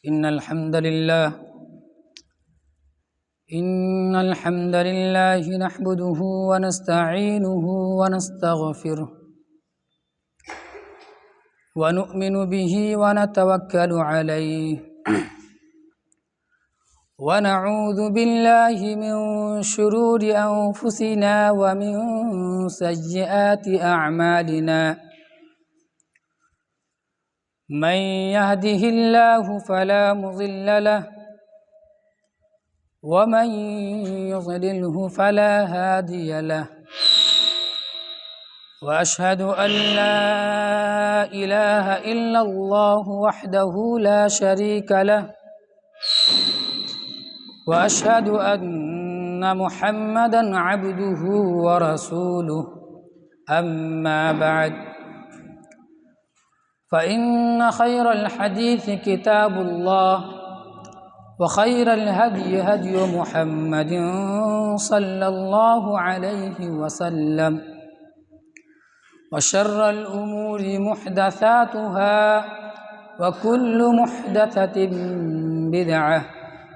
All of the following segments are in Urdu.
إن الحمد لله نحمده ونستعينه ونستغفره ونؤمن به ونتوكل عليه ونعوذ بالله من شرور أنفسنا ومن سيئات أعمالنا من يهده الله فلا مضل له ومن يضلله فلا هادي له وأشهد أن لا إله إلا الله وحده لا شريك له وأشهد أن محمدًا عبده ورسوله أما بعد فإن خير الحديث كتاب الله وخير الهدي هدي محمد صلى الله عليه وسلم وشر الأمور محدثاتها وكل محدثة بدعة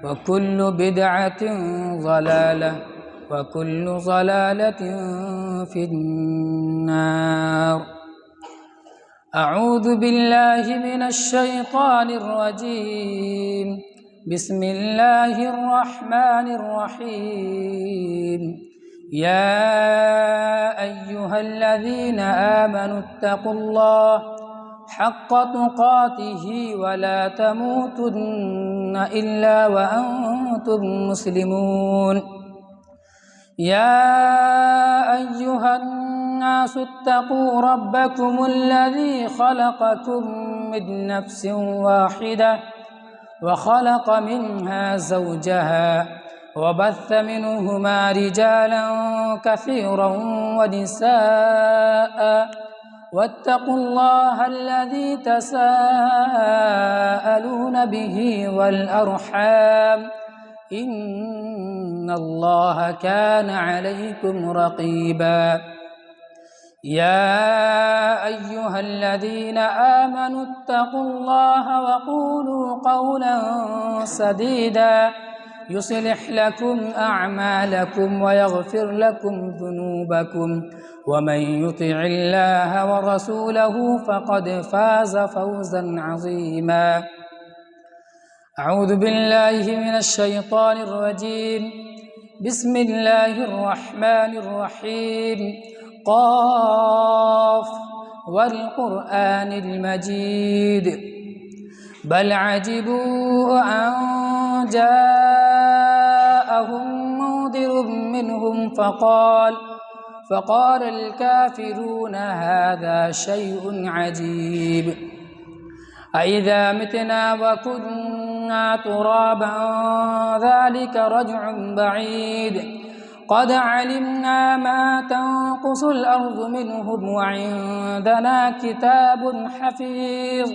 وكل بدعة ضلالة وكل ضلالة في النار. أعوذ بالله من الشيطان الرجيم. بسم الله الرحمن الرحيم. يا أيها الذين آمنوا اتقوا الله حق تقاته ولا تموتن إلا وأنتم مسلمون. يا أيها الناس اتقوا ربكم الذي خلقكم من نفس واحدة وخلق منها زوجها وبث منهما رجالا كثيرا ونساء واتقوا الله الذي تساءلون به والأرحام إن الله كان عليكم رقيبا. يا أيها الذين آمنوا اتقوا الله وقولوا قولا سديدا يصلح لكم أعمالكم ويغفر لكم ذنوبكم ومن يطع الله ورسوله فقد فاز فوزا عظيما. أعوذ بالله من الشيطان الرجيم. بسم الله الرحمن الرحيم. قاف والقرآن المجيد بل عجبوا أن جاءهم منذر منهم فقال الكافرون هذا شيء عجيب. أإذا متنا وكنا ترابا ذلك رجع بعيد. قد علمنا ما تنقص الأرض منهم وعندنا كتاب حفيظ.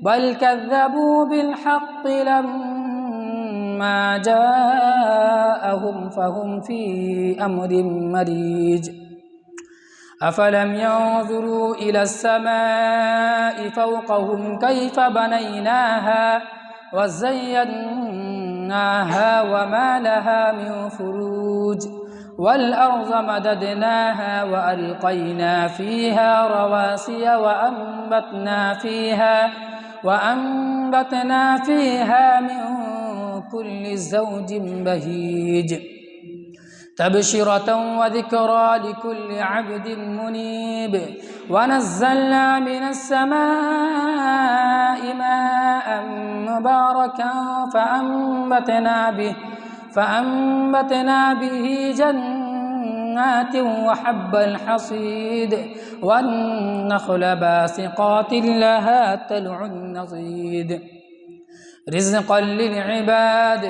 بل كذبوا بالحق لما جاءهم فهم في أمر مريج. أفلم ينظروا إلى السماء فوقهم كيف بنيناها وزيناها وما لها من فروج. والأرض مددناها وألقينا فيها رواسي وأنبتنا فيها من كل زوج بهيج تبشرة وذكرى لكل عبد منيب. ونزلنا من السماء ماء مباركا فأنبتنا به جنات وحب الحصيد والنخل باسقات لها طلع نضيد رزقا للعباد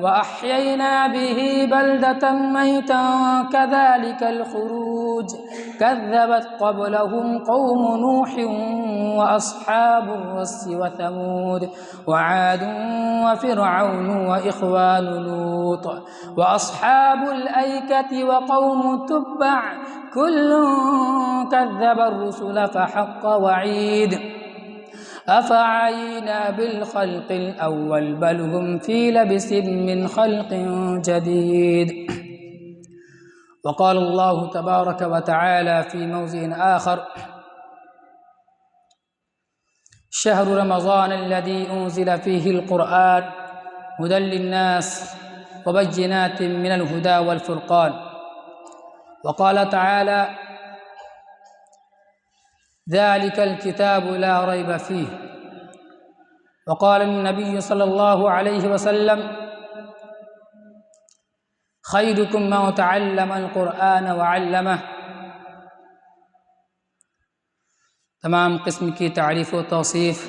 وأحيينا به بلدة ميتا كذلك الخروج. كذبت قبلهم قوم نوح وأصحاب الرس وثمود وعاد وفرعون وإخوان لوط وأصحاب الأيكة وقوم تبع كل كذب الرسل فحق وعيد. أفعينا بالخلق الأول بل هم في لبس من خلق جديد. وقال الله تبارك وتعالى في موضع آخر: شهر رمضان الذي أنزل فيه القرآن هدى للناس وبينات من الهدى والفرقان. وقال تعالى: ذلك الكتاب لا ريب فيه. وقال النبي صلى الله عليه وسلم: خيركم من تعلم القرآن وعلمه. تمام قسم کی تعریف و توصیف،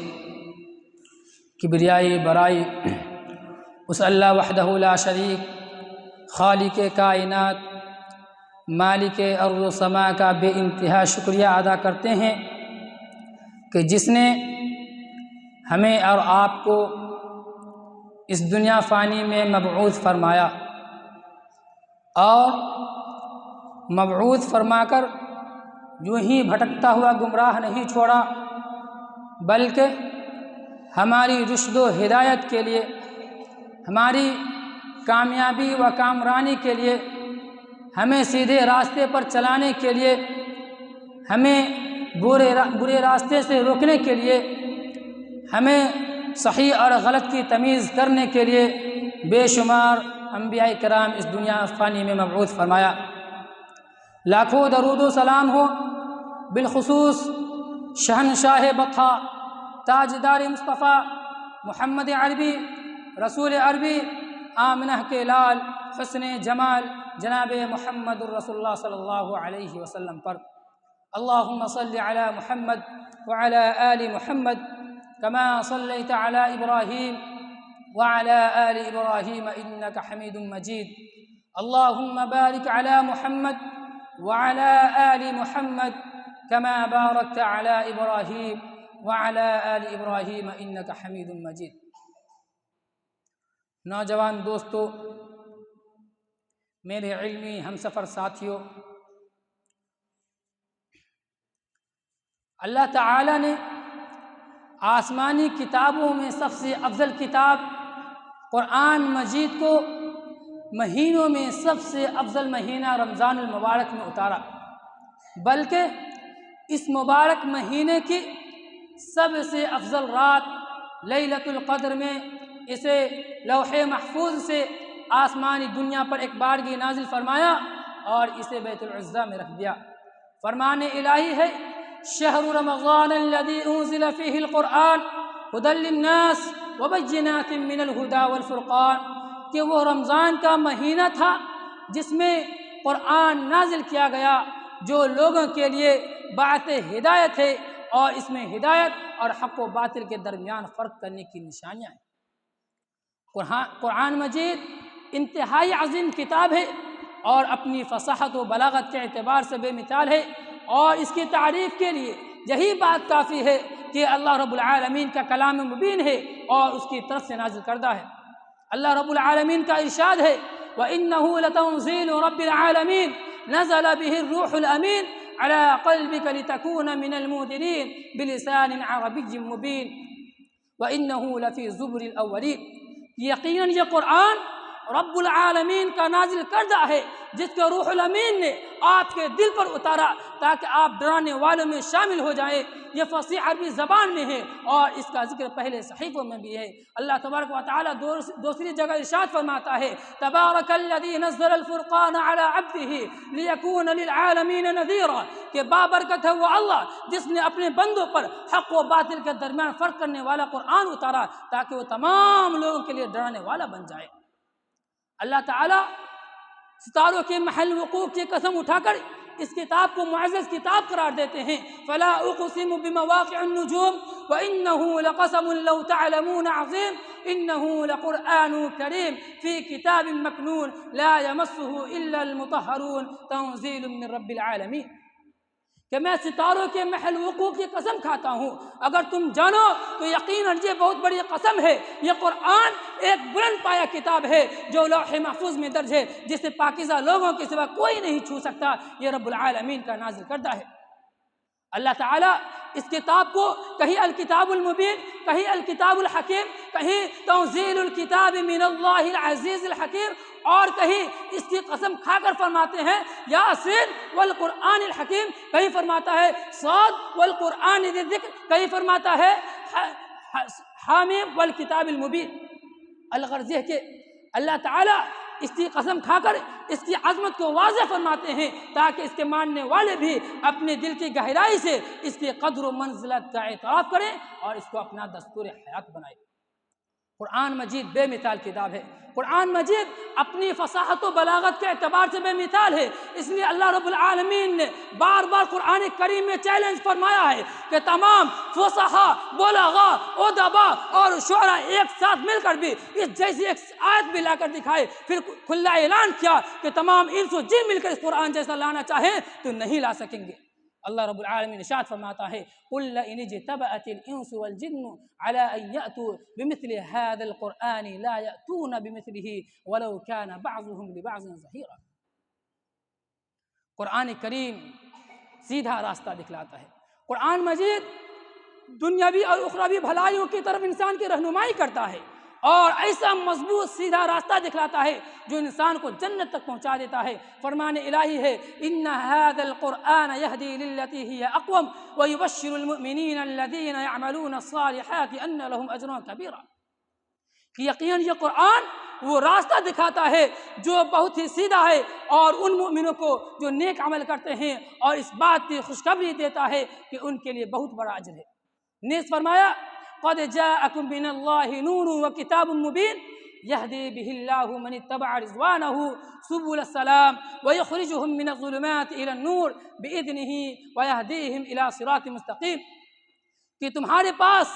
کبریائی برائی اس اللہ وحدہ لا شریک، خالق کائنات، مالک ارض و سما کا بے انتہا شکریہ ادا کرتے ہیں کہ جس نے ہمیں اور آپ کو اس دنیا فانی میں مبعوث فرمایا، اور مبعوث فرما کر یوں ہی بھٹکتا ہوا گمراہ نہیں چھوڑا، بلکہ ہماری رشد و ہدایت کے لیے، ہماری کامیابی و کامرانی کے لیے، ہمیں سیدھے راستے پر چلانے کے لیے، ہمیں برے راستے سے روکنے کے لیے، ہمیں صحیح اور غلط کی تمیز کرنے کے لیے بے شمار انبیاء کرام اس دنیا فانی میں مبعوث فرمایا۔ لاکھوں درود و سلام ہو بالخصوص شہنشاہ بطحا، تاجدار مصطفیٰ، محمد عربی، رسول عربی، آمنہ کے لال، حسن جمال، جناب محمد الرسول اللہ صلی اللہ علیہ وسلم پر۔ اللہم صل علی محمد وعلی آل محمد کما صلیت علی ابراہیم وعلی آل ابراہیم انک حمید مجید۔ اللہم بارک علی محمد وعلی آل محمد کما بارکت علی ابراہیم وعلی آل ابراہیم انک حمید مجید۔ نوجوان دوستو، میرے علمی ہمسفر ساتھیوں، اللہ تعالیٰ نے آسمانی کتابوں میں سب سے افضل کتاب قرآن مجید کو مہینوں میں سب سے افضل مہینہ رمضان المبارک میں اتارا، بلکہ اس مبارک مہینے کی سب سے افضل رات لیلۃ القدر میں اسے لوح محفوظ سے آسمانی دنیا پر ایک بارگی نازل فرمایا اور اسے بیت العزا میں رکھ دیا۔ فرمان الہی ہے: شہر رمضان الذی انزل فیہ القرآن ھدی للناس وبینات من الھدی والفرقان، کہ وہ رمضان کا مہینہ تھا جس میں قرآن نازل کیا گیا جو لوگوں کے لیے باعث ہدایت ہے، اور اس میں ہدایت اور حق و باطل کے درمیان فرق کرنے کی نشانیاں ہیں۔ قرآن مجید انتہائی عظیم کتاب ہے اور اپنی فصاحت و بلاغت کے اعتبار سے بے مثال ہے، اور اس کی تعریف کے لیے یہی بات کافی ہے کہ اللہ رب العالمین کا کلام مبین ہے اور اس کی طرف سے نازل کردہ ہے۔ اللہ رب العالمین کا ارشاد ہے: وَإِنَّهُ لَتَنزِيلُ رَبِّ الْعَالَمِينَ نَزَلَ بِهِ الرُّوحُ الْأَمِينُ عَلَى قَلْبِكَ لِتَكُونَ مِنَ الْمُنذِرِينَ بِلِسَانٍ عَرَبِيٍّ مُبِينٍ وَإِنَّهُ لَفِي زُبُرِ الْأَوَّلِينَ۔ یقیناً یہ قرآن رب العالمین کا نازل کردہ ہے جس کے روح الامین نے آپ کے دل پر اتارا تاکہ آپ ڈرانے والوں میں شامل ہو جائیں۔ یہ فصیح عربی زبان میں ہے اور اس کا ذکر پہلے صحیفوں میں بھی ہے۔ اللہ تبارک و تعالیٰ دوسری جگہ ارشاد فرماتا ہے: تبارک الذی نزل الفرقان علی عبدہ لیکون للعالمین نذیرا، کہ بابرکت ہے وہ اللہ جس نے اپنے بندوں پر حق و باطل کے درمیان فرق کرنے والا قرآن اتارا تاکہ وہ تمام لوگوں کے لیے ڈرانے والا بن جائے۔ اللہ تعالیٰ ستاروں کے محل وقوع کی قسم اٹھا کر اس کتاب کو معزز کتاب قرار دیتے ہیں۔ فلا اقسم بمواقع النجوم وانه لقسم لو تعلمون عظیم انه لقرآن کریم فی کتاب مکنون لا یمسه الا المطہرون تنزیل من رب العالمین، کہ میں ستاروں کے محل وقوع کی قسم کھاتا ہوں، اگر تم جانو تو یقیناً یہ بہت بڑی قسم ہے، یہ قرآن ایک بلند پایہ کتاب ہے جو لوح محفوظ میں درج ہے، جسے پاکیزہ لوگوں کے سوا کوئی نہیں چھو سکتا، یہ رب العالمین کا نازل کردہ ہے۔ اللہ تعالیٰ اس کتاب کو کہیں الکتاب المبین، کہیں الکتاب الحکیم، کہیں تنزیل الکتاب من اللہ العزیز الحکیم، اور کہیں اس کی قسم کھا کر فرماتے ہیں یاسین والقرآن الحکیم، کہیں فرماتا ہے صاد والقرآن ذی الذکر، کہیں فرماتا ہے حامیم والکتاب المبین۔ الغرض یہ کہ اللہ تعالیٰ اس کی قسم کھا کر اس کی عظمت کو واضح فرماتے ہیں تاکہ اس کے ماننے والے بھی اپنے دل کی گہرائی سے اس کی قدر و منزلت کا اعتراف کریں اور اس کو اپنا دستور حیات بنائیں۔ قرآن مجید بے مثال کتاب ہے، قرآن مجید اپنی فصاحت و بلاغت کے اعتبار سے بے مثال ہے، اس لیے اللہ رب العالمین نے بار بار قرآن کریم میں چیلنج فرمایا ہے کہ تمام فصحاء، بلغاء، ادباء اور شعراء ایک ساتھ مل کر بھی اس جیسی ایک آیت بھی لا کر دکھائے، پھر کھلا اعلان کیا کہ تمام انس و جن مل کر اس قرآن جیسا لانا چاہیں تو نہیں لا سکیں گے۔ اللہ رب العالمین ارشاد فرماتا ہے قُلْ لَئِنِ اجْتَمَعَتِ الْإِنسُ وَالْجِنُّ عَلَىٰ أَن يَأْتُوا بِمِثْلِ هَٰذَا الْقُرْآنِ لَا يَأْتُونَ بِمِثْلِهِ وَلَوْ كَانَ بَعْضُهُمْ لِبَعْضٍ ظَهِيرًا۔ قرآن کریم سیدھا راستہ دکھلاتا ہے، قرآن مجید دنیاوی اور اخروی بھلائیوں کی طرف انسان کی رہنمائی کرتا ہے اور ایسا مضبوط سیدھا راستہ دکھلاتا ہے جو انسان کو جنت تک پہنچا دیتا ہے۔ فرمان الہی ہے ان هذا القرآن يهدي للتي هي اقوم ويبشر المؤمنين الذين يعملون الصالحات ان لهم اجرا كبيرا، کہ یقیناً یہ قرآن وہ راستہ دکھاتا ہے جو بہت ہی سیدھا ہے اور ان مومنوں کو جو نیک عمل کرتے ہیں اور اس بات کی خوشخبری دیتا ہے کہ ان کے لیے بہت بڑا اجر ہے۔ نیز فرمایا قد جاءكم من الله نور وكتاب مبين يهدي به الله من اتبع رضوانه سبل السلام ويخرجهم من الظلمات الى النور باذنه ويهديهم الى صراط مستقيم، کہ تمہارے پاس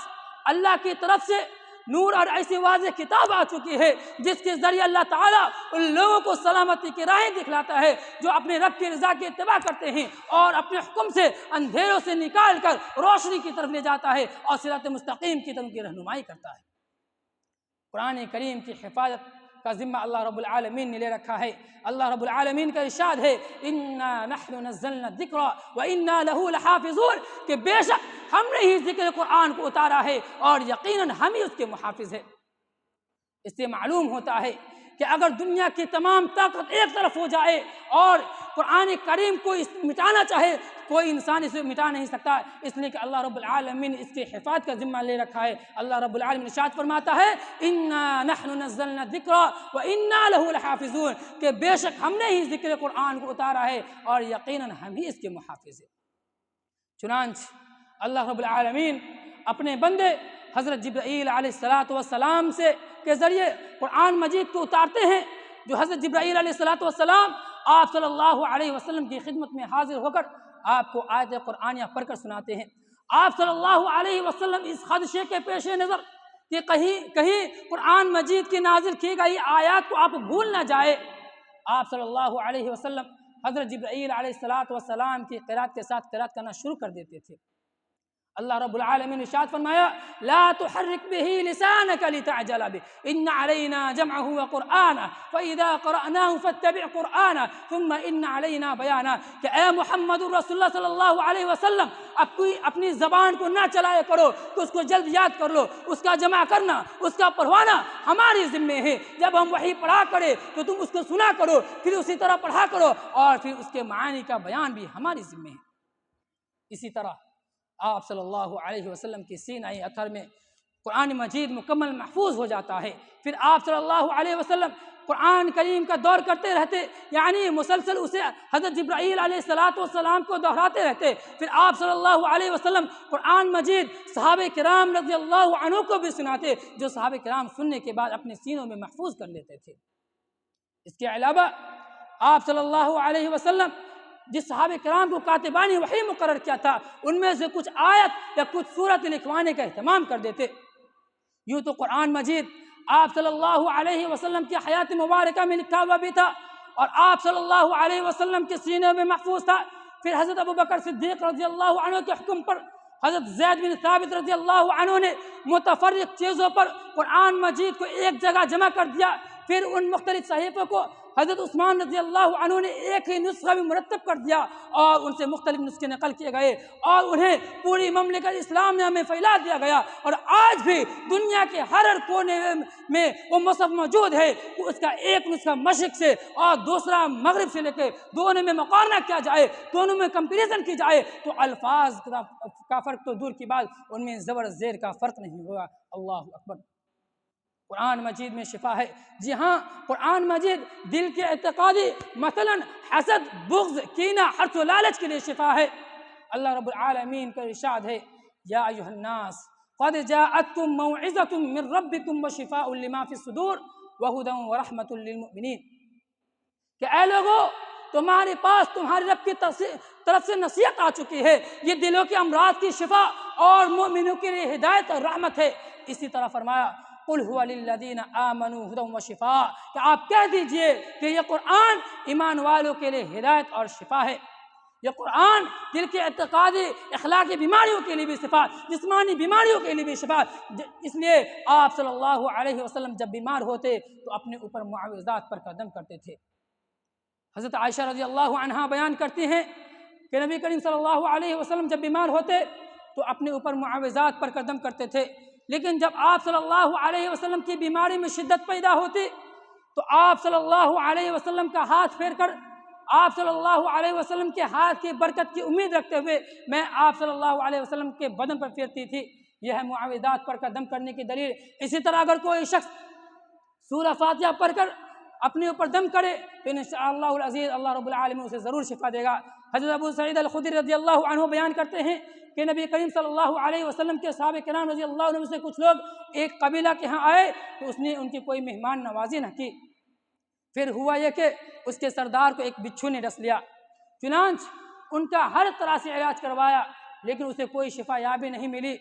اللہ کی طرف سے نور اور ایسی واضح کتاب آ چکی ہے جس کے ذریعے اللہ تعالیٰ ان لوگوں کو سلامتی کی راہیں دکھلاتا ہے جو اپنے رب کی رضا کی اتباع کرتے ہیں اور اپنے حکم سے اندھیروں سے نکال کر روشنی کی طرف لے جاتا ہے اور صراط مستقیم کی طرف کی رہنمائی کرتا ہے۔ قرآن کریم کی حفاظت کا ذمہ اللہ رب العالمین نے لے رکھا ہے۔ اللہ رب العالمین کا ارشاد ہے انا نحن نزلنا الذکر وانا له لحافظون، کہ بے شک ہم نے ہی ذکر قرآن کو اتارا ہے اور یقیناً ہم ہی اس کے محافظ ہیں۔ اس سے معلوم ہوتا ہے کہ اگر دنیا کی تمام طاقت ایک طرف ہو جائے اور قرآن کریم کو مٹانا چاہے کوئی انسان اسے مٹا نہیں سکتا، اس لیے کہ اللہ رب العالمین اس کی حفاظت کا ذمہ لے رکھا ہے۔ اللہ رب العالمین ارشاد فرماتا ہے انا نحن نزلنا الذکر وانا له لحافظون، کہ بے شک ہم نے ہی ذکر قرآن کو اتارا ہے اور یقیناً ہم ہی اس کے محافظ ہیں۔ چنانچہ اللہ رب العالمین اپنے بندے حضرت جبرائیل علیہ السلام سے کے ذریعے قرآن مجید کو اتارتے ہیں، جو حضرت جبرائیل علیہ السلام آپ صلی اللہ علیہ وسلم کی خدمت میں حاضر ہو کر آپ کو آیت قرآنیہ پڑھ کر سناتے ہیں۔ آپ صلی اللہ علیہ وسلم اس خدشے کے پیش نظر کہ کہیں قرآن مجید کی نازل کی گئی آیات کو آپ بھول نہ جائے، آپ صلی اللہ علیہ وسلم حضرت جبرائیل علیہ السلام کی قرات کے ساتھ قرات کرنا شروع کر دیتے تھے۔ اللہ رب العالمین ارشاد فرمایا لا تحرک به لسانك لتعجل به ان علينا جمعه وقرآنه فاذا قرأناه فاتبع قرآنه ثم ان علينا بیانه، کہ اے محمد رسول اللہ صلی اللہ علیہ وسلم اپنی زبان کو نہ چلائے کرو کہ اس کو جلد یاد کر لو، اس کا جمع کرنا، اس کا پڑھوانا ہماری ذمہ ہے۔ جب ہم وحی پڑھا کرے تو تم اس کو سنا کرو، پھر اسی طرح پڑھا کرو اور پھر اس کے معانی کا بیان بھی ہماری ذمہ ہے۔ اسی طرح آپ صلی اللہ علیہ وسلم کی سینہ اطہر میں قرآن مجید مکمل محفوظ ہو جاتا ہے۔ پھر آپ صلی اللہ علیہ وسلم قرآن کریم کا دور کرتے رہتے، یعنی مسلسل اسے حضرت جبرائیل علیہ السلام کو دہراتے رہتے۔ پھر آپ صلی اللہ علیہ وسلم قرآن مجید صحابہ کرام رضی اللہ عنہ کو بھی سناتے، جو صحابہ کرام سننے کے بعد اپنے سینوں میں محفوظ کر لیتے تھے۔ اس کے علاوہ آپ صلی اللہ علیہ وسلم جس صحابہ کرام کو کاتبانی وحی مقرر کیا تھا ان میں سے کچھ آیت یا کچھ سورت لکھوانے کا اہتمام کر دیتے۔ یوں تو قرآن مجید آپ صلی اللہ علیہ وسلم کی حیات مبارکہ میں لکھا ہوا بھی تھا اور آپ صلی اللہ علیہ وسلم کے سینے میں محفوظ تھا۔ پھر حضرت ابوبکر صدیق رضی اللہ عنہ کے حکم پر حضرت زید بن ثابت رضی اللہ عنہ نے متفرق چیزوں پر قرآن مجید کو ایک جگہ جمع کر دیا، پھر ان مختلف صحیفوں کو حضرت عثمان رضی اللہ عنہ نے ایک ہی نسخہ بھی مرتب کر دیا اور ان سے مختلف نسخے نقل کیے گئے اور انہیں پوری مملکت اسلامیہ میں پھیلا دیا گیا، اور آج بھی دنیا کے ہر کونے میں وہ مصحف موجود ہے۔ اس کا ایک نسخہ مشرق سے اور دوسرا مغرب سے لے کے دونوں میں مقارنہ کیا جائے، دونوں میں کمپیریزن کی جائے تو الفاظ کا فرق تو دور کی بات، ان میں زبر زیر کا فرق نہیں ہوگا۔ اللہ اکبر۔ قرآن مجید میں شفا ہے۔ جی ہاں، قرآن مجید دل کے اعتقادی مثلا حسد، بغض، کینہ، حرص و لالچ کے لیے شفا ہے۔ اللہ رب العالمین کا ارشاد ہے، یا ایھا الناس قد جاءتکم موعظۃ من ربکم وشفاء لما فی الصدور وہدی ورحمۃ للمؤمنین، کہ اے لوگو تمہارے پاس تمہارے رب کی طرف سے نصیحت آ چکی ہے، یہ دلوں کے امراض کی شفا اور مومنوں کے لیے ہدایت اور رحمت ہے۔ اسی طرح فرمایا قل هو للذین آمنوا ھدی وشفاء، کہ آپ کہہ دیجئے کہ یہ قرآن ایمان والوں کے لیے ہدایت اور شفا ہے۔ یہ قرآن دل کے اعتقادی اخلاقی بیماریوں کے لیے بھی شفا، جسمانی بیماریوں کے لیے بھی شفا۔ اس لیے آپ صلی اللہ علیہ وسلم جب بیمار ہوتے تو اپنے اوپر معوذات پر قدم کرتے تھے۔ حضرت عائشہ رضی اللہ عنہا بیان کرتی ہیں کہ نبی کریم صلی اللہ علیہ وسلم جب بیمار ہوتے تو اپنے اوپر معوذات پر قدم کرتے تھے، لیکن جب آپ صلی اللہ علیہ وسلم کی بیماری میں شدت پیدا ہوتی تو آپ صلی اللہ علیہ وسلم کا ہاتھ پھیر کر آپ صلی اللہ علیہ وسلم کے ہاتھ کی برکت کی امید رکھتے ہوئے میں آپ صلی اللہ علیہ وسلم کے بدن پر پھیرتی تھی۔ یہ ہے معوذات پر قدم کرنے کی دلیل۔ اسی طرح اگر کوئی شخص سورہ فاتحہ پڑھ کر اپنے اوپر دم کرے تو انشاءاللہ العزیز اللہ رب العالمین اسے ضرور شفا دے گا۔ حضرت ابو سعید الخدری رضی اللہ عنہ بیان کرتے ہیں کہ نبی کریم صلی اللہ علیہ وسلم کے صحابہ کرام رضی اللہ عنہ سے کچھ لوگ ایک قبیلہ کے ہاں آئے تو اس نے ان کی کوئی مہمان نوازی نہ کی۔ پھر ہوا یہ کہ اس کے سردار کو ایک بچھو نے ڈس لیا، چنانچہ ان کا ہر طرح سے علاج کروایا لیکن اسے کوئی شفا یابی نہیں ملی۔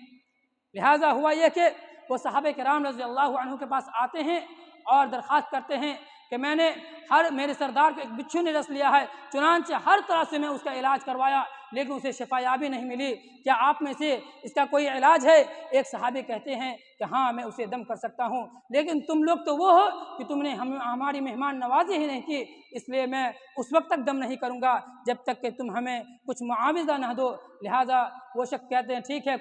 لہٰذا ہوا یہ کہ وہ صحابہ کرام رضی اللہ عنہ کے پاس آتے ہیں اور درخواست کرتے ہیں کہ میرے سردار کو ایک بچھو نے ڈس لیا ہے، چنانچہ ہر طرح سے میں اس کا علاج کروایا لیکن اسے شفا یابی نہیں ملی، کیا آپ میں سے اس کا کوئی علاج ہے؟ ایک صحابی کہتے ہیں کہ ہاں میں اسے دم کر سکتا ہوں، لیکن تم لوگ تو وہ ہو کہ تم نے ہماری مہمان نوازی ہی نہیں کی، اس لیے میں اس وقت تک دم نہیں کروں گا جب تک کہ تم ہمیں کچھ معاوضہ نہ دو۔ لہٰذا وہ شخص کہتے ہیں ٹھیک ہے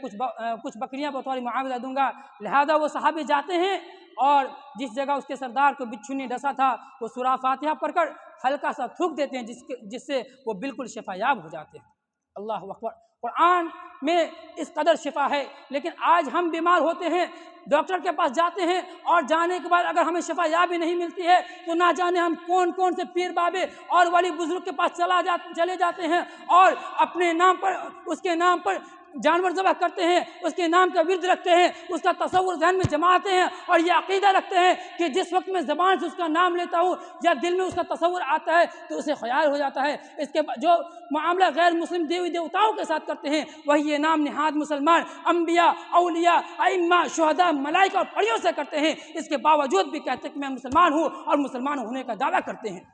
کچھ بکریاں بطور معاوضہ دوں گا۔ لہٰذا وہ صحابی جاتے ہیں اور جس جگہ اس کے سردار کو بچھو نے ڈسا تھا وہ سورہ فاتحہ پڑھ کر ہلکا سا تھوک دیتے ہیں جس سے وہ بالکل شفا یاب ہو جاتے ہیں۔ اللہ اکبر۔ قرآن میں اس قدر شفا ہے، لیکن آج ہم بیمار ہوتے ہیں، ڈاکٹر کے پاس جاتے ہیں اور جانے کے بعد اگر ہمیں شفا یابی نہیں ملتی ہے تو نہ جانے ہم کون کون سے پیر بابے اور ولی بزرگ کے پاس چلے جاتے ہیں اور اپنے نام پر اس کے نام پر جانور ذبح کرتے ہیں، اس کے نام کا ورد رکھتے ہیں، اس کا تصور ذہن میں جماتے ہیں اور یہ عقیدہ رکھتے ہیں کہ جس وقت میں زبان سے اس کا نام لیتا ہوں یا دل میں اس کا تصور آتا ہے تو اسے خیال ہو جاتا ہے۔ اس کے جو معاملہ غیر مسلم دیوی دیوتاؤں کے ساتھ کرتے ہیں وہی یہ نام نہاد مسلمان انبیاء، اولیاء، ائمہ، شہداء، ملائکہ اور پریوں سے کرتے ہیں، اس کے باوجود بھی کہتے ہیں کہ میں مسلمان ہوں اور مسلمان ہونے کا دعویٰ کرتے ہیں۔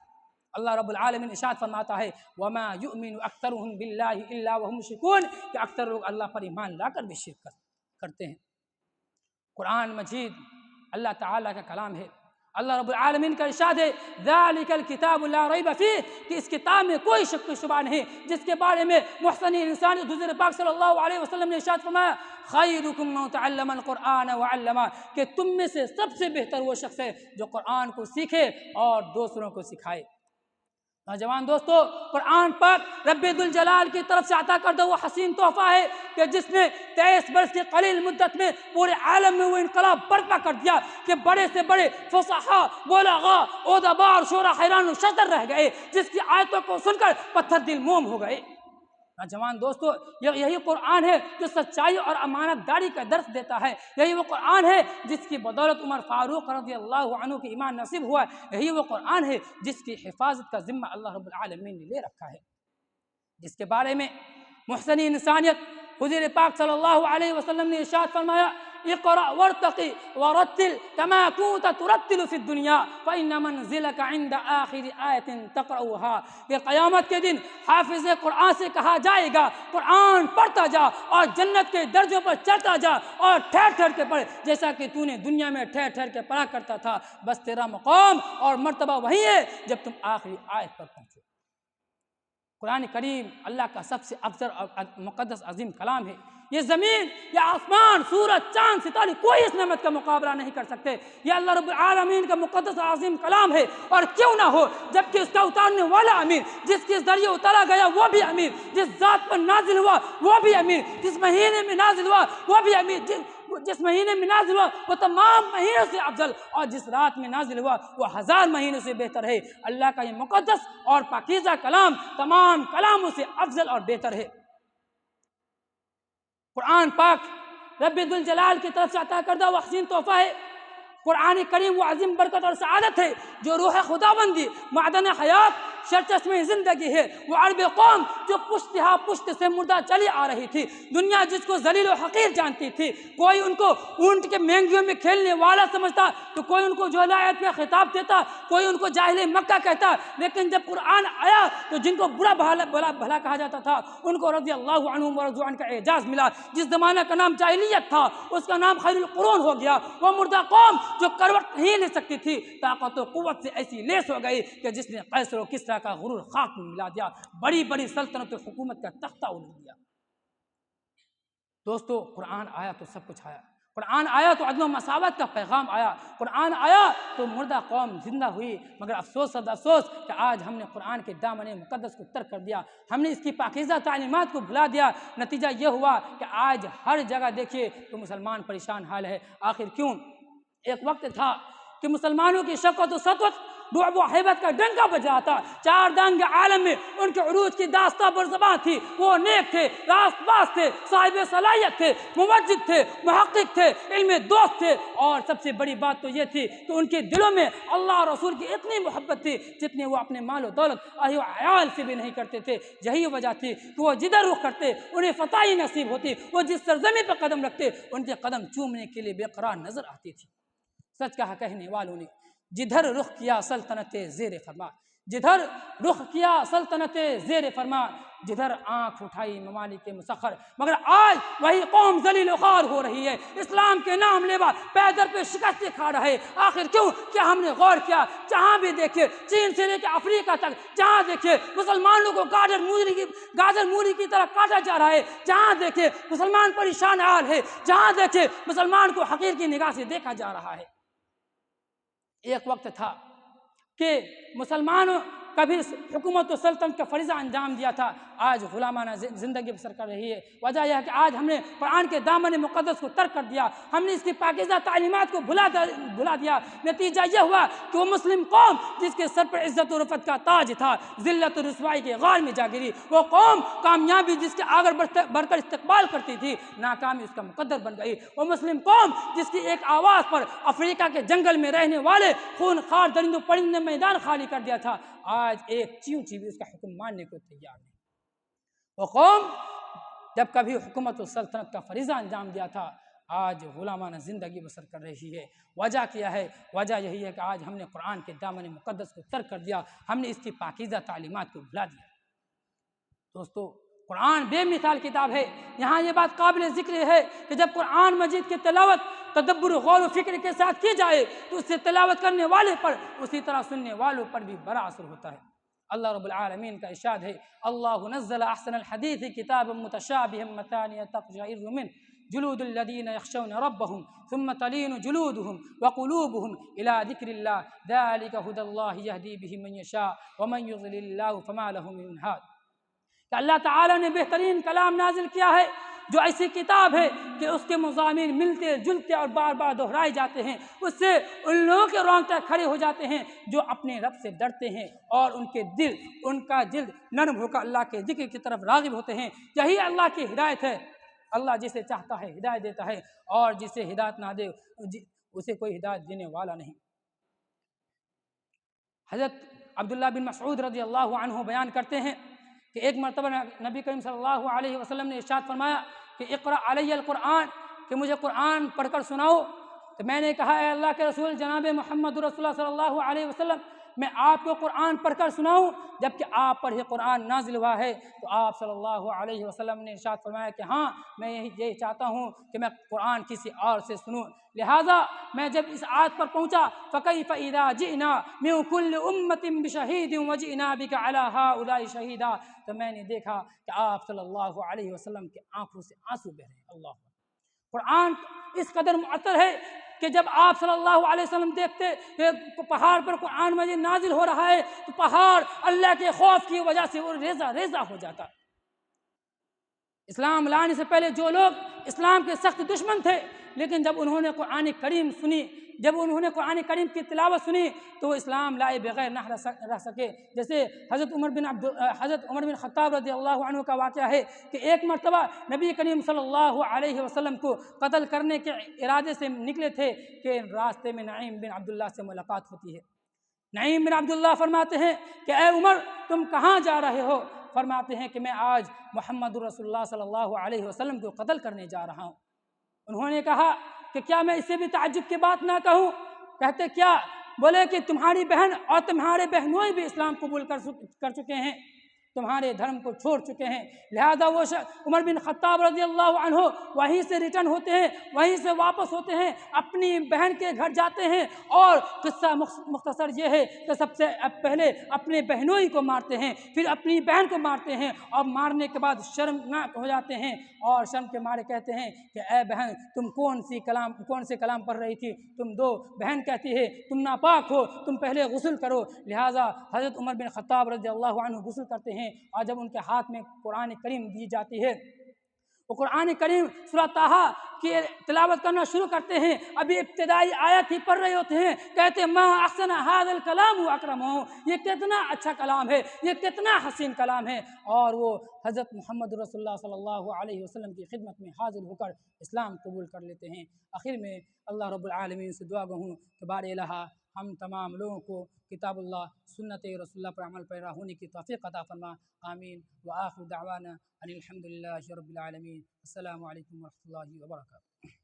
اللہ رب العالمین ارشاد فرماتا ہے وَمَا يُؤْمِنُ أَكْثَرُهُمْ بِاللَّهِ إِلَّا وَهُمْ مُشْرِكُونَ، کہ اکثر لوگ اللہ پر ایمان لا کر بھی شرک کرتے ہیں۔ قرآن مجید اللہ تعالیٰ کا کلام ہے۔ اللہ رب العالمین کا ارشاد ہے ذَلِكَ الْكِتَابُ لَا رَيْبَ فِيهِ، کہ اس کتاب میں کوئی شک و شبہ نہیں، جس کے بارے میں محسن انسان حضور پاک صلی اللہ علیہ وسلم نے ارشاد فرمایا خَيْرُكُمْ مَنْ تَعَلَّمَ الْقُرْآنَ وَعَلَّمَهُ، کہ تم میں سے سب سے بہتر وہ شخص ہے جو قرآن کو سیکھے اور دوسروں کو سکھائے۔ نوجوان دوستو، قرآن پاک رب ذوالجلال کی طرف سے عطا کردہ وہ حسین تحفہ ہے کہ جس نے 23 برس کی قلیل مدت میں پورے عالم میں وہ انقلاب برپا کر دیا کہ بڑے سے بڑے فصحاء، بلغاء، ادباء اور شعراء حیران و شزر رہ گئے، جس کی آیتوں کو سن کر پتھر دل موم ہو گئے۔ نوجوان دوستو، یہی قرآن ہے جو سچائی اور امانت داری کا درس دیتا ہے، یہی وہ قرآن ہے جس کی بدولت عمر فاروق رضی اللہ عنہ کی ایمان نصیب ہوا، یہی وہ قرآن ہے جس کی حفاظت کا ذمہ اللہ رب العالمین نے لے رکھا ہے، جس کے بارے میں محسن انسانیت حضور پاک صلی اللہ علیہ وسلم نے ارشاد فرمایا اقرأ وارتقی ورتل کما كنت ترتل فی الدنیا فإن منزلک عند آخر آیت تقرأها، کہ قیامت کے دن حافظ قرآن سے کہا جائے گا قرآن پڑھتا جا اور جنت کے درجوں پر چڑھتا جا اور ٹھہر ٹھہر کے پڑھ جیسا کہ تو نے دنیا میں ٹھہر ٹھہر کے پڑھا کرتا تھا، بس تیرا مقام اور مرتبہ وہی ہے جب تم آخری آیت پر پہنچو۔ قرآن کریم اللہ کا سب سے افضل اور مقدس عظیم کلام ہے۔ یہ زمین یا آسمان، سورج، چاند، ستارے کوئی اس نعمت کا مقابلہ نہیں کر سکتے۔ یہ اللہ رب العالمین کا مقدس اور عظیم کلام ہے، اور کیوں نہ ہو جبکہ اس کا اتارنے والا امین، جس کے ذریعے اتارا گیا وہ بھی امین، جس ذات پر نازل ہوا وہ بھی امین، جس مہینے میں نازل ہوا وہ بھی امین، جس مہینے میں نازل ہوا وہ تمام مہینوں سے افضل، اور جس رات میں نازل ہوا وہ 1000 مہینوں سے بہتر ہے۔ اللہ کا یہ مقدس اور پاکیزہ کلام تمام کلاموں سے افضل اور بہتر ہے۔ قرآن پاک رب ذوالجلال کی طرف سے عطا کردہ وہ حسین تحفہ ہے۔ قرآن کریم وہ عظیم برکت اور سعادت ہے جو روح خداوندی، معدن حیات، سرچشمہ زندگی ہے۔ وہ عرب قوم جو پشت ہا پشت سے مردہ چلی آ رہی تھی، دنیا جس کو ذلیل و حقیر جانتی تھی، کوئی ان کو اونٹ کے مہنگیوں میں کھیلنے والا سمجھتا، تو کوئی ان کو جہلیت کا خطاب دیتا، کوئی ان کو جاہل مکہ کہتا، لیکن جب قرآن آیا تو جن کو برا بھلا کہا جاتا تھا ان کو رضی اللہ عنہم ورضوا عنہ کا اعزاز ملا۔ جس زمانہ کا نام جاہلیت تھا اس کا نام خیر القرون ہو گیا۔ وہ مردہ قوم جو کروٹ نہیں لے سکتی تھی طاقت و قوت سے ایسی لیس ہو گئی کہ جس نے قیصر و کسریٰ کا غرور خاک میں ملا دیا، بڑی بڑی سلطنت و حکومت کا تختہ الٹ دیا۔ دوستو قرآن آیا تو سب کچھ آیا، قرآن آیا تو عدل و مساوات کا پیغام آیا، قرآن آیا تو مردہ قوم زندہ ہوئی۔ مگر افسوس صد افسوس کہ آج ہم نے قرآن کے دامن مقدس کو ترک کر دیا، ہم نے اس کی پاکیزہ تعلیمات کو بھلا دیا۔ نتیجہ یہ ہوا کہ آج ہر جگہ دیکھیے تو مسلمان پریشان حال ہے۔ آخر کیوں؟ ایک وقت تھا کہ مسلمانوں کی شوکت و سطوت، رعب و ہیبت کا ڈنکا بج رہا تھا۔ چار دنگ عالم میں ان کے عروج کی داستہ برزباں تھی۔ وہ نیک تھے، راست باز تھے، صاحب صلاحیت تھے، موجد تھے، محقق تھے، علم دوست تھے، اور سب سے بڑی بات تو یہ تھی کہ ان کے دلوں میں اللہ اور رسول کی اتنی محبت تھی جتنے وہ اپنے مال و دولت اہل و عیال سے بھی نہیں کرتے تھے۔ یہی وجہ تھی کہ وہ جدھر رخ کرتے انہیں فتح ہی نصیب ہوتی، وہ جس سرزمین پر قدم رکھتے ان کے قدم چومنے کے لیے بے قرار نظر آتی تھی۔ سچ کہا کہنے والوں نے، جدھر رخ کیا سلطنت زیر فرما، جدھر رخ کیا سلطنت زیر فرما، جدھر آنکھ اٹھائی ممالک مسخر۔ مگر آج وہی قوم ذلیل و خوار ہو رہی ہے، اسلام کے نام لیوا پیدر پہ شکست کھا رہا ہے۔ آخر کیوں؟ کیا ہم نے غور کیا؟ جہاں بھی دیکھے، چین سے لے کے افریقہ تک جہاں دیکھے مسلمانوں کو گاجر مولی کی طرح کاٹا جا رہا ہے، جہاں دیکھے مسلمان پریشان حال ہے، جہاں دیکھے مسلمان کو حقیر کی نگاہ سے دیکھا جا رہا ہے۔ ایک وقت تھا کہ مسلمانوں کبھی حکومت و سلطنت کا فریضہ انجام دیا تھا، آج غلامانہ زندگی بسر کر رہی ہے۔ وجہ یہ ہے کہ آج ہم نے قرآن کے دامن مقدس کو ترک کر دیا، ہم نے اس کی پاکیزہ تعلیمات کو بھلا دیا۔ نتیجہ یہ ہوا کہ وہ مسلم قوم جس کے سر پر عزت و رفعت کا تاج تھا، ذلت و رسوائی کے غار میں جا گری۔ وہ قوم کامیابی جس کے آگر بڑھ کر استقبال کرتی تھی، ناکامی اس کا مقدر بن گئی۔ وہ مسلم قوم جس کی ایک آواز پر افریقہ کے جنگل میں رہنے والے خون خوار درندوں پرندوں نے میدان خالی کر دیا تھا، آج ایک چیونٹی بھی اس کا حکم ماننے کو تیار نہیں۔ وہ قوم جب کبھی حکومت و سلطنت کا فریضہ انجام دیا تھا، آج غلامانہ زندگی بسر کر رہی ہے۔ وجہ کیا ہے؟ وجہ یہی ہے کہ آج ہم نے قرآن کے دامن مقدس کو ترک کر دیا، ہم نے اس کی پاکیزہ تعلیمات کو بھلا دیا۔ دوستو قرآن بے مثال کتاب ہے۔ یہاں یہ بات قابل ذکر ہے کہ جب قرآن مجید کی تلاوت تدبر غور و فکر کے ساتھ کی جائے تو اس سے تلاوت کرنے والے پر اسی طرح سننے والوں پر بھی بڑا اثر ہوتا ہے۔ اللہ رب العالمین کا ارشاد ہے، اللہ نزل احسن الحدیث کتابا متشابہا مثانیہ تقشعر منہ جلود الذین یخشون ربهم ثم تلین جلودهم وقلوبهم الى ذکر اللہ ذلک ھدی اللہ یہدی بہ من یشاء ومن یضلل اللہ فما له من ہاد۔ کہ اللہ تعالیٰ نے بہترین کلام نازل کیا ہے جو ایسی کتاب ہے کہ اس کے مضامین ملتے جلتے اور بار بار دہرائے جاتے ہیں، اس سے ان لوگوں کے رونگٹے کھڑے ہو جاتے ہیں جو اپنے رب سے ڈرتے ہیں اور ان کا جلد نرم ہو کر اللہ کے ذکر کی طرف راغب ہوتے ہیں۔ یہی اللہ کی ہدایت ہے۔ اللہ جسے چاہتا ہے ہدایت دیتا ہے، اور جسے ہدایت نہ دے اسے کوئی ہدایت دینے والا نہیں۔ حضرت عبداللہ بن مسعود رضی اللہ عنہ بیان کرتے ہیں کہ ایک مرتبہ نبی کریم صلی اللہ علیہ وسلم نے ارشاد فرمایا کہ اقرأ علی القرآن، کہ مجھے قرآن پڑھ کر سناؤ۔ تو میں نے کہا اے اللہ کے رسول جناب محمد رسول اللہ صلی اللہ علیہ وسلم، میں آپ کو قرآن پڑھ کر سناؤں؟ جبکہ آپ پر ہی قرآن نازل ہوا ہے۔ تو آپ صلی اللہ علیہ وسلم نے ارشاد فرمایا کہ ہاں میں یہی چاہتا ہوں کہ میں قرآن کسی اور سے سنوں۔ لہٰذا میں جب اس آیت پر پہنچا فَكَيْفَ إِذَا جِئْنَا مِنْ كُلِّ أُمَّةٍ بِشَهِيدٍ وَجِئْنَا بِكَ عَلَى هَؤُلَاءِ شَهِيدًا، تو میں نے دیکھا کہ آپ صلی اللہ علیہ وسلم کے آنکھوں سے آنسو بہ رہے ہیں۔ اللہ قرآن اس قدر مؤثر ہے کہ جب آپ صلی اللہ علیہ وسلم دیکھتے کہ پہاڑ پر قرآن مجید نازل ہو رہا ہے تو پہاڑ اللہ کے خوف کی وجہ سے وہ ریزہ ریزہ ہو جاتا۔ اسلام لانے سے پہلے جو لوگ اسلام کے سخت دشمن تھے، لیکن جب انہوں نے قرآن کریم سنی، جب انہوں نے قرآن کریم کی تلاوت سنی تو وہ اسلام لائے بغیر نہ رہ سکے۔ جیسے حضرت عمر بن خطاب رضی اللہ عنہ کا واقعہ ہے کہ ایک مرتبہ نبی کریم صلی اللہ علیہ وسلم کو قتل کرنے کے ارادے سے نکلے تھے کہ راستے میں نعیم بن عبداللہ سے ملاقات ہوتی ہے۔ نعیم بن عبداللہ فرماتے ہیں کہ اے عمر تم کہاں جا رہے ہو؟ فرماتے ہیں کہ میں آج محمد رسول اللہ صلی اللہ علیہ وسلم کو قتل کرنے جا رہا ہوں۔ انہوں نے کہا کہ کیا میں اس سے بھی تعجب کی بات نہ کہوں؟ کہتے کیا؟ بولے کہ تمہاری بہن اور تمہارے بہنوئی بھی اسلام قبول کر چکے ہیں، تمہارے دھرم کو چھوڑ چکے ہیں۔ لہذا وہ عمر بن خطاب رضی اللہ عنہ وہیں سے ریٹرن ہوتے ہیں، وہیں سے واپس ہوتے ہیں، اپنی بہن کے گھر جاتے ہیں، اور قصہ مختصر یہ ہے کہ سب سے پہلے اپنے بہنوئی کو مارتے ہیں، پھر اپنی بہن کو مارتے ہیں، اور مارنے کے بعد شرمناک ہو جاتے ہیں اور شرم کے مارے کہتے ہیں کہ اے بہن تم کون سے کلام پڑھ رہی تھی؟ تم دو بہن کہتی ہے تم ناپاک ہو، تم پہلے غسل کرو۔ لہٰذا حضرت عمر بن خطاب رضی اللہ عنہ غسل کرتے ہیں، اور جب ان کے ہاتھ میں قرآن کریم دی جاتی ہے وہ قرآن کریم سورہ طٰہٰ کی تلاوت کرنا شروع کرتے ہیں۔ ابھی ابتدائی آیت ہی پڑھ رہے ہوتے ہیں، کہتے ہیں ما احسن ھذا الکلام واکرمہ، یہ کتنا اچھا کلام ہے، یہ کتنا حسین کلام ہے، اور وہ حضرت محمد رسول اللہ صلی اللہ علیہ وسلم کی خدمت میں حاضر ہو کر اسلام قبول کر لیتے ہیں۔ آخر میں اللہ رب العالمین سے دعا گو ہوں کہ بار الہ ہم تمام لوگوں کو کتاب اللہ سنت رسول اللہ پر عمل پیرا ہونے کی توفیق عطا فرما، آمین۔ وآخر دعوانا ان الحمد للہ رب العالمین۔ السلام علیکم ورحمۃ اللہ وبرکاتہ۔